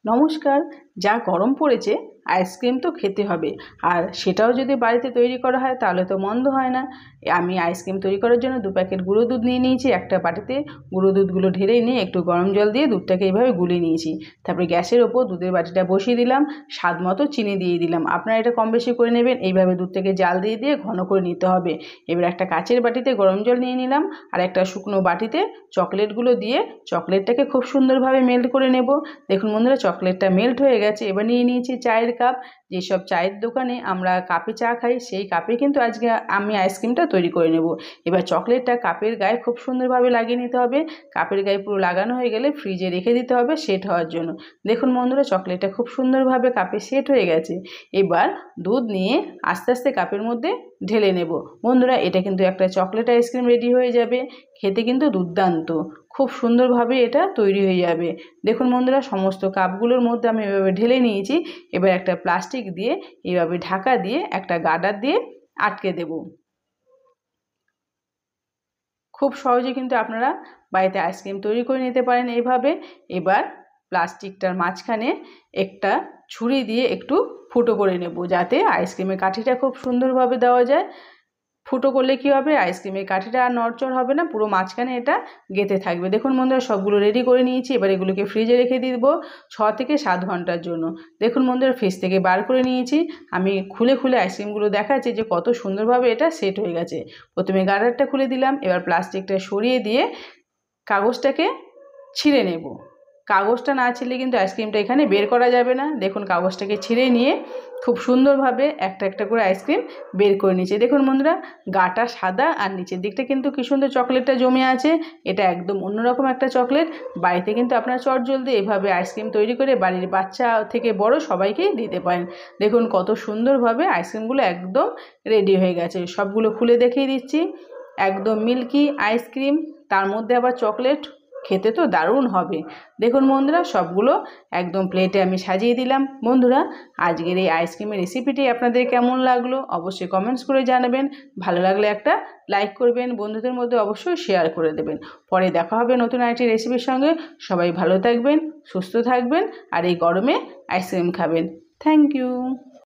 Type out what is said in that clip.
নমস্কার। যা গরম পড়েছে, আইসক্রিম তো খেতে হবে, আর সেটাও যদি বাড়িতে তৈরি করা হয় তাহলে তো মন্দ হয় না। আমি আইসক্রিম তৈরি করার জন্য 2 প্যাকেট গুঁড়ো দুধ নিয়ে নিয়েছি। একটা বাটিতে গুঁড়ো দুধগুলো ঢেলে নিয়ে একটু গরম জল দিয়ে দুধটাকে এইভাবে গুলিয়ে নিয়েছি। তারপরে গ্যাসের ওপর দুধের বাটিটা বসিয়ে দিলাম, স্বাদ মতো চিনি দিয়ে দিলাম। আপনারা এটা কম বেশি করে নেবেন। এইভাবে দুধটাকে জাল দিয়ে দিয়ে ঘন করে নিতে হবে। এবার একটা কাচের বাটিতে গরম জল নিয়ে নিলাম, আর একটা শুকনো বাটিতে চকলেটগুলো দিয়ে চকলেটটাকে খুব সুন্দরভাবে মেল্ট করে নেব। দেখুন বন্ধুরা, চকলেটটা মেল্ট হয়ে গেছে। এবার নিয়ে নিয়েছি চায়ের কাপ। যেসব চায়ের দোকানে আমরা কাপে চা খাই, সেই কাপে কিন্তু আজকে আমি আইসক্রিমটা তৈরি করে নেব। এবার চকলেটটা কাপের গায়ে খুব সুন্দরভাবে লাগিয়ে নিতে হবে। কাপের গায়ে পুরো লাগানো হয়ে গেলে ফ্রিজে রেখে দিতে হবে সেট হওয়ার জন্য। দেখুন বন্ধুরা, চকলেটটা খুব সুন্দরভাবে কাপে সেট হয়ে গেছে। এবার দুধ নিয়ে আস্তে আস্তে কাপের মধ্যে ঢেলে নেব। বন্ধুরা, এটা কিন্তু একটা চকলেট আইসক্রিম রেডি হয়ে যাবে। খেতে কিন্তু দুর্দান্ত, খুব সুন্দরভাবে এটা তৈরি হয়ে যাবে। দেখুন বন্ধুরা, সমস্ত কাপগুলোর মধ্যে আমি এভাবে ঢেলে নিয়েছি। এবার একটা প্লাস্টিক দিয়ে এইভাবে ঢাকা দিয়ে একটা গার্ডার দিয়ে আটকে দেব। খুব সহজে কিন্তু আপনারা বাড়িতে আইসক্রিম তৈরি করে নিতে পারেন এইভাবে। এবার প্লাস্টিকটার মাঝখানে একটা ছুরি দিয়ে একটু ফুটো করে নেব, যাতে আইসক্রিমের কাঠিটা খুব সুন্দরভাবে দেওয়া যায়। ফুটো করলে কী হবে, আইসক্রিমের কাঠিটা আর নড়চড় হবে না, পুরো মাঝখানে এটা গেঁথে থাকবে। দেখুন বন্ধুরা, সবগুলো রেডি করে নিয়েছি। এবার এগুলোকে ফ্রিজে রেখে দিব 6 থেকে 7 ঘন্টার জন্য। দেখুন বন্ধুরা, ফ্রিজ থেকে বার করে নিয়েছি। আমি খুলে খুলে আইসক্রিমগুলো দেখাচ্ছি যে কত সুন্দরভাবে এটা সেট হয়ে গেছে। প্রথমে গার্ডারটা খুলে দিলাম, এবার প্লাস্টিকটা সরিয়ে দিয়ে কাগজটাকে ছিঁড়ে নেব। কাগজটা না ছিঁড়লে কিন্তু আইসক্রিমটা এখানে বের করা যাবে না। দেখুন, কাগজটাকে ছিঁড়ে নিয়ে খুব সুন্দরভাবে একটা একটা করে আইসক্রিম বের করে নিয়েছি। দেখুন বন্ধুরা, গাটা সাদা আর নিচের দিকটা কিন্তু কি সুন্দর চকলেটটা জমে আছে। এটা একদম অন্যরকম একটা চকলেট। বাড়িতে কিন্তু আপনারা চটজলদি এভাবে আইসক্রিম তৈরি করে বাড়ির বাচ্চা থেকে বড় সবাইকেই দিতে পারেন। দেখুন কত সুন্দরভাবে আইসক্রিমগুলো একদম রেডি হয়ে গেছে। সবগুলো খুলে দেখিয়ে দিচ্ছি। একদম মিল্কি আইসক্রিম, তার মধ্যে আবার চকলেট, খেতে তো দারুণ হবে। দেখুন বন্ধুরা, সবগুলো একদম প্লেটে আমি সাজিয়ে দিলাম। বন্ধুরা, আজকের এই আইসক্রিমের রেসিপিটি আপনাদের কেমন লাগলো অবশ্যই কমেন্টস করে জানাবেন। ভালো লাগলে একটা লাইক করবেন, বন্ধুদের মধ্যে অবশ্যই শেয়ার করে দেবেন। পরে দেখা হবে নতুন আরেকটি রেসিপির সঙ্গে। সবাই ভালো থাকবেন, সুস্থ থাকবেন, আর এই গরমে আইসক্রিম খাবেন। Thank you.